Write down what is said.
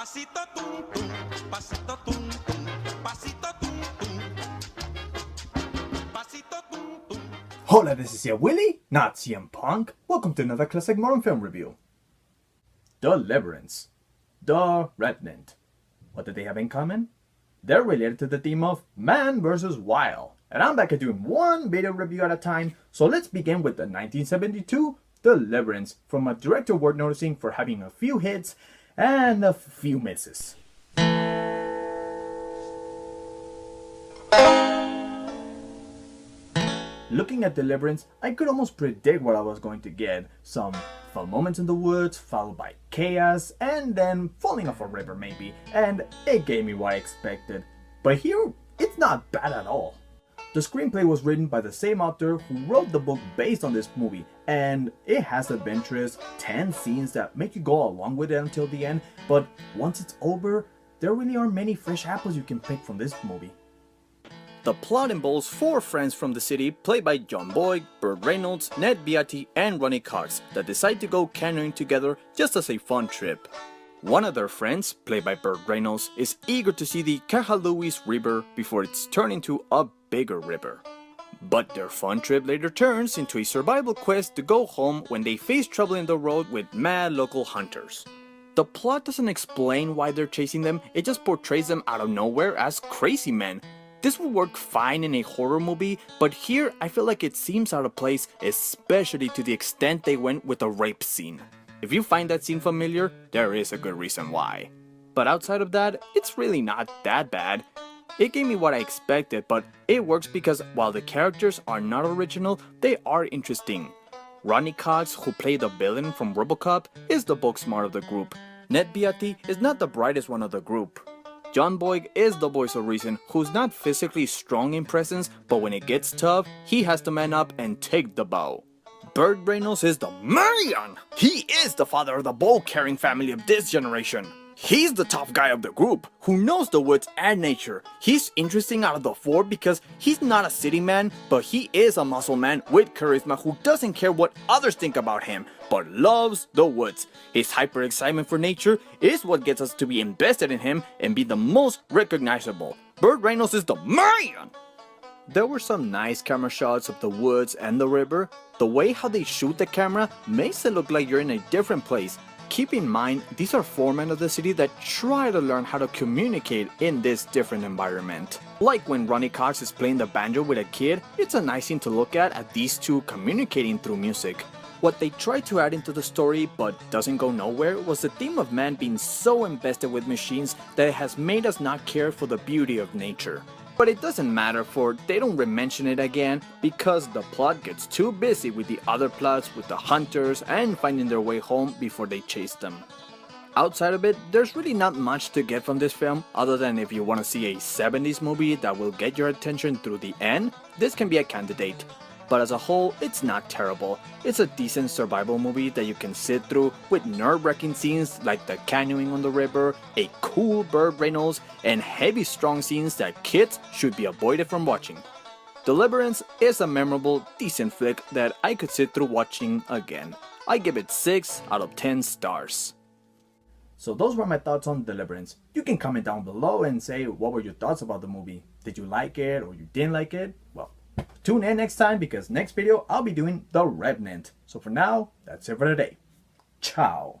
Pasito tum tum, pasito tum tum, pasito tum tum, pasito tum tum. Hola, this is your Willie, not CM Punk. Welcome to another classic modern film review. Deliverance. The Revenant. What do they have in common? They're related to the theme of man versus wild. And I'm back at doing one video review at a time, so let's begin with the 1972 Deliverance, from a director worth noticing for having a few hits and a few misses. Looking at Deliverance, I could almost predict what I was going to get. Some fun moments in the woods, followed by chaos, and then falling off a river maybe, and it gave me what I expected. But here, it's not bad at all. The screenplay was written by the same author who wrote the book based on this movie, and it has adventurous, tense scenes that make you go along with it until the end, but once it's over, there really aren't many fresh apples you can pick from this movie. The plot involves four friends from the city, played by John Boyd, Burt Reynolds, Ned Beatty, and Ronnie Cox, that decide to go canoeing together just as a fun trip. One of their friends, played by Burt Reynolds, is eager to see the Kahalui River before it's turned into a bigger river. But their fun trip later turns into a survival quest to go home when they face trouble in the road with mad local hunters. The plot doesn't explain why they're chasing them, it just portrays them out of nowhere as crazy men. This would work fine in a horror movie, but here I feel like it seems out of place, especially to the extent they went with a rape scene. If you find that scene familiar, there is a good reason why. But outside of that, it's really not that bad. It gave me what I expected, but it works because while the characters are not original, they are interesting. Ronnie Cox, who played the villain from RoboCop, is the book smart of the group. Ned Beatty is not the brightest one of the group. John Boyd is the voice of reason, who's not physically strong in presence, but when it gets tough, he has to man up and take the bow. Burt Reynolds is the man! He is the father of the ball-carrying family of this generation. He's the tough guy of the group, who knows the woods and nature. He's interesting out of the four because he's not a city man, but he is a muscle man with charisma who doesn't care what others think about him, but loves the woods. His hyper excitement for nature is what gets us to be invested in him and be the most recognizable. Burt Reynolds is the man! There were some nice camera shots of the woods and the river. The way how they shoot the camera makes it look like you're in a different place. Keep in mind, these are four men of the city that try to learn how to communicate in this different environment. Like when Ronnie Cox is playing the banjo with a kid, it's a nice thing to look at these two communicating through music. What they tried to add into the story but doesn't go nowhere was the theme of man being so invested with machines that it has made us not care for the beauty of nature. But it doesn't matter, for they don't re-mention it again because the plot gets too busy with the other plots with the hunters and finding their way home before they chase them. Outside of it, there's really not much to get from this film other than if you want to see a 70s movie that will get your attention through the end, this can be a candidate. But as a whole, it's not terrible. It's a decent survival movie that you can sit through with nerve-wracking scenes like the canoeing on the river, a cool Burt Reynolds, and heavy strong scenes that kids should be avoided from watching. Deliverance is a memorable, decent flick that I could sit through watching again. I give it 6 out of 10 stars. So those were my thoughts on Deliverance. You can comment down below and say what were your thoughts about the movie. Did you like it or you didn't like it? Well, tune in next time because next video I'll be doing The Revenant. So for now, that's it for today. Ciao.